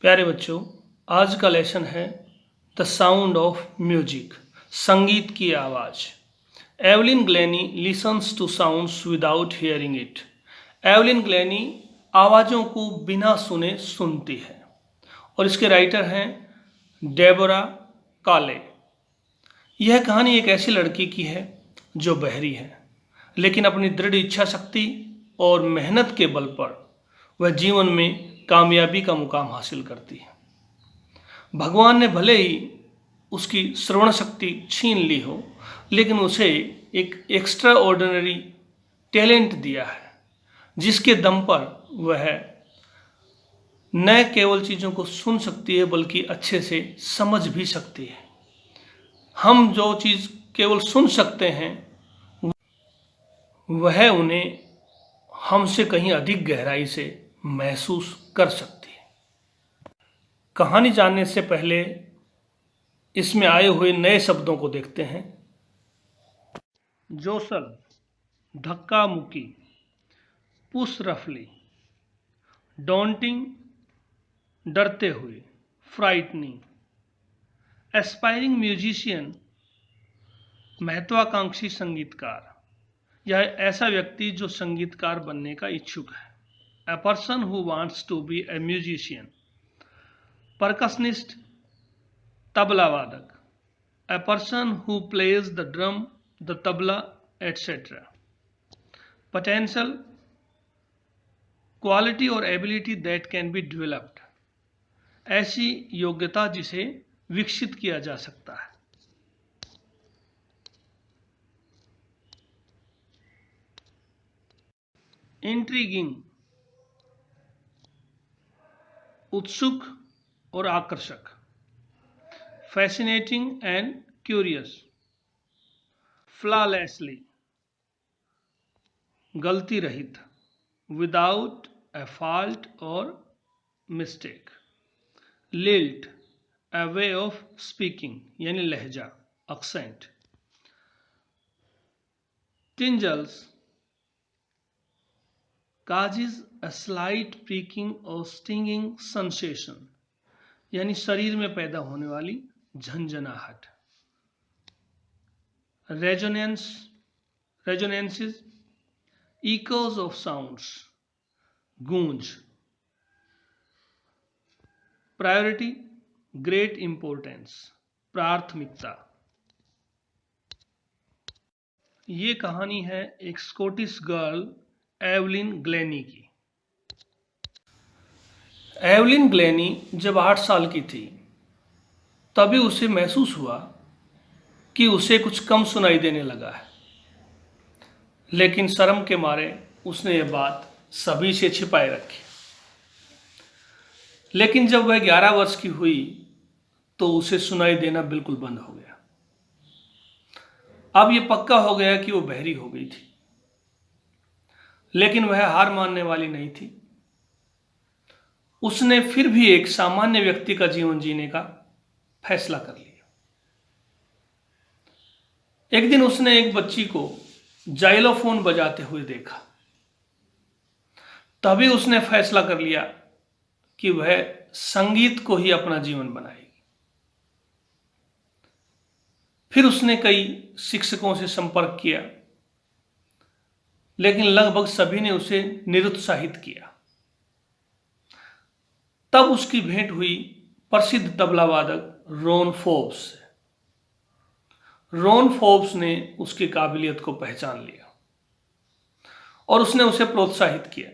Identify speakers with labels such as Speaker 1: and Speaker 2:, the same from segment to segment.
Speaker 1: प्यारे बच्चों, आज का लेसन है द साउंड ऑफ म्यूजिक, संगीत की आवाज़। Evelyn Glennie listens to sounds without hearing it. Evelyn Glennie आवाज़ों को बिना सुने सुनती है और इसके राइटर हैं डेबोरा काले। यह कहानी एक ऐसी लड़की की है जो बहरी है, लेकिन अपनी दृढ़ इच्छा शक्ति और मेहनत के बल पर वह जीवन में कामयाबी का मुकाम हासिल करती है। भगवान ने भले ही उसकी श्रवण शक्ति छीन ली हो, लेकिन उसे एक एक्स्ट्रा ऑर्डिनरी टैलेंट दिया है, जिसके दम पर वह न केवल चीज़ों को सुन सकती है बल्कि अच्छे से समझ भी सकती है। हम जो चीज़ केवल सुन सकते हैं वह उन्हें हमसे कहीं अधिक गहराई से महसूस कर सकती है। कहानी जानने से पहले इसमें आए हुए नए शब्दों को देखते हैं। जोसल, धक्का मुक्की, पुश रफली, डॉन्टिंग, डरते हुए, फ्राइटनिंग, एस्पायरिंग म्यूजिशियन, महत्वाकांक्षी संगीतकार, यह ऐसा व्यक्ति जो संगीतकार बनने का इच्छुक है। A person who wants to be a musician. Percussionist, tabla वादक. A person who plays the drum, the tabla, etc. Potential, quality or ability that can be developed. ऐसी योग्यता जिसे विकसित किया जा सकता है। Intriguing, उत्सुक और आकर्षक। Fascinating and curious. फ्लॉलेसली, गलती रहित, विदाउट ए फॉल्ट और mistake. Lilt, A way of speaking यानी लहजा, accent. टिंजल्स, causes a slight pricking or stinging sensation यानी शरीर में पैदा होने वाली झंझनाहट। रेजोनेंसेस, echoes of sounds, गूंज। प्रायोरिटी, ग्रेट इंपॉर्टेंस, प्राथमिकता। ये कहानी है एक स्कॉटिश गर्ल एवलिन ग्लेनी की। एवलिन ग्लेनी जब 8 साल की थी तभी उसे महसूस हुआ कि उसे कुछ कम सुनाई देने लगा है, लेकिन शर्म के मारे उसने यह बात सभी से छिपाए रखी। लेकिन जब वह 11 वर्ष की हुई तो उसे सुनाई देना बिल्कुल बंद हो गया। अब यह पक्का हो गया कि वो बहरी हो गई थी, लेकिन वह हार मानने वाली नहीं थी। उसने फिर भी एक सामान्य व्यक्ति का जीवन जीने का फैसला कर लिया। एक दिन उसने एक बच्ची को जाइलोफोन बजाते हुए देखा। तभी उसने फैसला कर लिया कि वह संगीत को ही अपना जीवन बनाएगी। फिर उसने कई शिक्षकों से संपर्क किया, लेकिन लगभग सभी ने उसे निरुत्साहित किया। तब उसकी भेंट हुई प्रसिद्ध तबला वादक रॉन फोर्ब्स से। रॉन फोर्ब्स ने उसकी काबिलियत को पहचान लिया और उसने उसे प्रोत्साहित किया।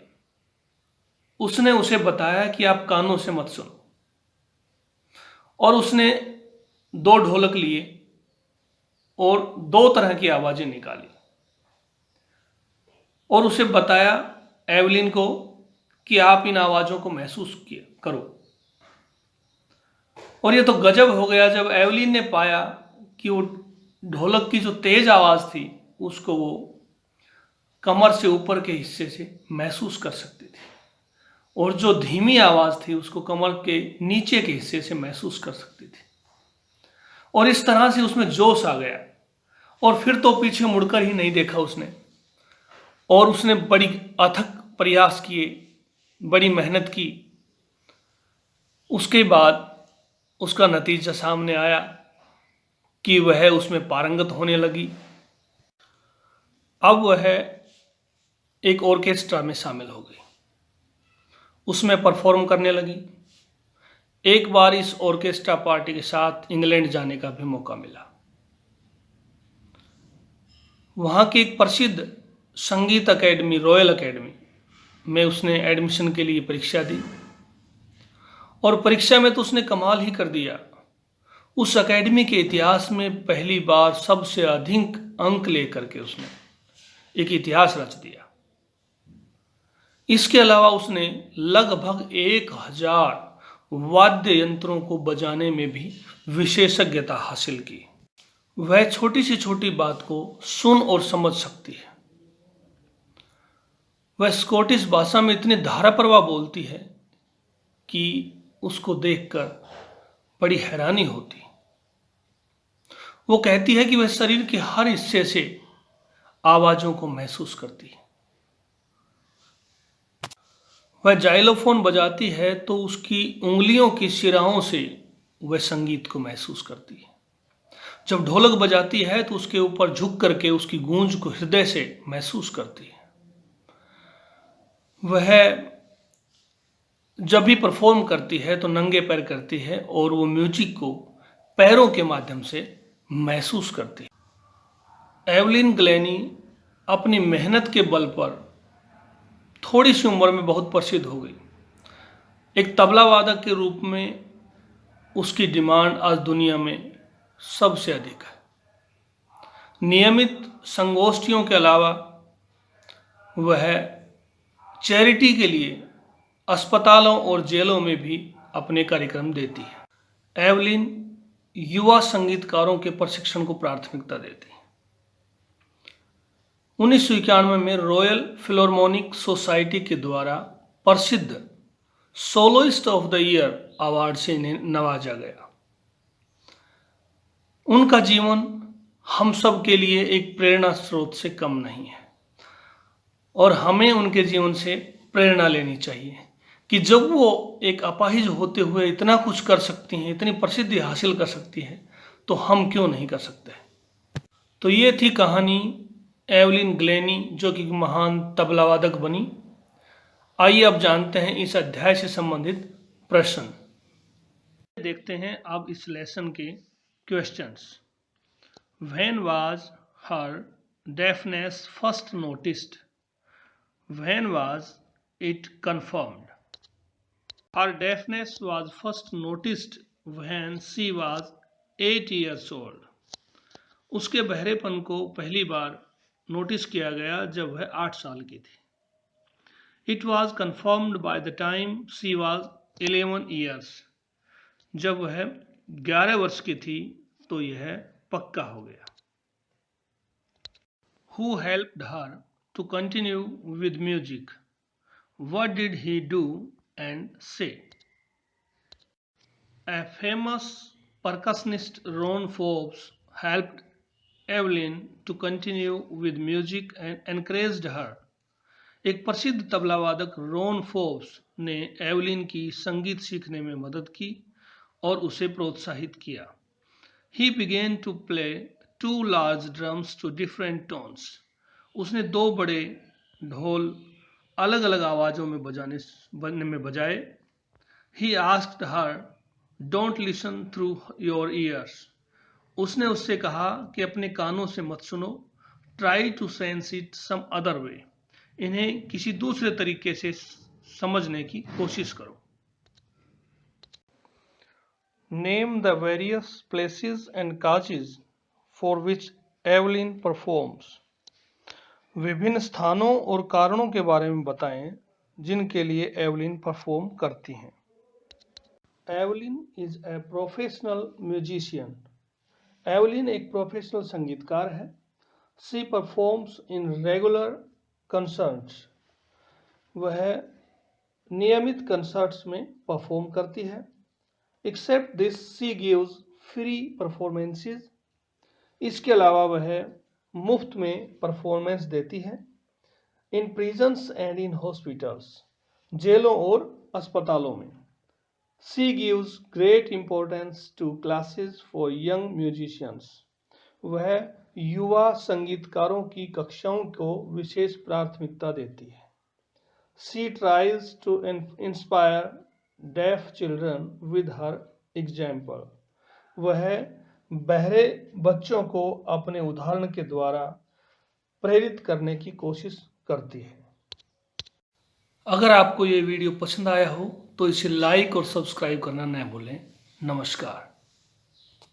Speaker 1: उसने उसे बताया कि आप कानों से मत सुनो, और उसने 2 ढोलक लिए और 2 तरह की आवाजें निकाली और उसे बताया एवलिन को कि आप इन आवाज़ों को महसूस करो। और ये तो गजब हो गया जब एवलिन ने पाया कि वो ढोलक की जो तेज आवाज़ थी उसको वो कमर से ऊपर के हिस्से से महसूस कर सकती थी, और जो धीमी आवाज़ थी उसको कमर के नीचे के हिस्से से महसूस कर सकती थी। और इस तरह से उसमें जोश आ गया, और फिर तो पीछे मुड़कर ही नहीं देखा उसने, और उसने बड़ी अथक प्रयास किए, बड़ी मेहनत की, उसके बाद उसका नतीजा सामने आया कि वह उसमें पारंगत होने लगी। अब वह एक ऑर्केस्ट्रा में शामिल हो गई, उसमें परफॉर्म करने लगी। एक बार इस ऑर्केस्ट्रा पार्टी के साथ इंग्लैंड जाने का भी मौका मिला। वहाँ की एक प्रसिद्ध संगीत अकेडमी, रॉयल अकेडमी में उसने एडमिशन के लिए परीक्षा दी और परीक्षा में तो उसने कमाल ही कर दिया। उस अकेडमी के इतिहास में पहली बार सबसे अधिक अंक लेकर के उसने एक इतिहास रच दिया। इसके अलावा उसने लगभग 1000 वाद्य यंत्रों को बजाने में भी विशेषज्ञता हासिल की। वह छोटी से छोटी बात को सुन और समझ सकती है। वह स्कॉटिश भाषा में इतनी धाराप्रवाह बोलती है कि उसको देखकर बड़ी हैरानी होती। वो कहती है कि वह शरीर के हर हिस्से से आवाजों को महसूस करती है। वह जाइलोफोन बजाती है तो उसकी उंगलियों की सिराओं से वह संगीत को महसूस करती है। जब ढोलक बजाती है तो उसके ऊपर झुक करके उसकी गूंज को हृदय से महसूस करती है। वह जब भी परफॉर्म करती है तो नंगे पैर करती है और वो म्यूजिक को पैरों के माध्यम से महसूस करती है। एवलिन ग्लैनी अपनी मेहनत के बल पर थोड़ी सी उम्र में बहुत प्रसिद्ध हो गई। एक तबला वादक के रूप में उसकी डिमांड आज दुनिया में सबसे अधिक है। नियमित संगोष्ठियों के अलावा वह चैरिटी के लिए अस्पतालों और जेलों में भी अपने कार्यक्रम देती है। एवलिन युवा संगीतकारों के प्रशिक्षण को प्राथमिकता देती है। 1991 में रॉयल फिलोहार्मोनिक सोसाइटी के द्वारा प्रसिद्ध soloist of the year award से इन्हें नवाजा गया। उनका जीवन हम सब के लिए एक प्रेरणा स्रोत से कम नहीं है और हमें उनके जीवन से प्रेरणा लेनी चाहिए कि जब वो एक अपाहिज होते हुए इतना कुछ कर सकती हैं, इतनी प्रसिद्धि हासिल कर सकती है, तो हम क्यों नहीं कर सकते। तो ये थी कहानी एवलिन ग्लैनी जो कि महान तबलावादक बनी। आइए अब जानते हैं इस अध्याय से संबंधित प्रश्न। देखते हैं अब इस लेसन के questions. When was her deafness first noticed? When was it confirmed? Her deafness was first noticed when she was 8 years old. उसके बहरेपन को पहली बार नोटिस किया गया जब वह 8 साल की थी। It was confirmed by the time she was 11 years. जब वह 11 वर्ष की थी तो यह पक्का हो गया। Who helped her to continue with music? What did he do and say? A famous percussionist Ron Forbes helped Evelyn to continue with music and encouraged her. एक प्रसिद्ध तबलावादक रॉन फोर्ब्स ने एवलिन की संगीत सीखने में मदद की और उसे प्रोत्साहित किया। He began to play 2 large drums to different tones. उसने 2 बड़े ढोल अलग अलग आवाज़ों में बजाए। He asked her, "Don't listen through your ears." उसने उससे कहा कि अपने कानों से मत सुनो। Try to sense it some other way. इन्हें किसी दूसरे तरीके से समझने की कोशिश करो। Name the various places and causes for which Evelyn performs. विभिन्न स्थानों और कारणों के बारे में बताएं जिनके लिए एवलिन परफॉर्म करती हैं। Evelyn is a professional musician. Evelyn एक प्रोफेशनल संगीतकार है। She performs in regular concerts. वह नियमित कंसर्ट्स में परफॉर्म करती है। Except this she gives free performances. इसके अलावा वह मुफ्त में परफॉर्मेंस देती है। In prisons and in hospitals. जेलों और अस्पतालों में। She gives great importance to classes for young musicians. वह युवा संगीतकारों की कक्षाओं को विशेष प्राथमिकता देती है. She tries to inspire deaf children with her example. वह बहरे बच्चों को अपने उदाहरण के द्वारा प्रेरित करने की कोशिश करती है. अगर आपको ये वीडियो पसंद आया हो तो इसे लाइक और सब्सक्राइब करना न भूलें. नमस्कार.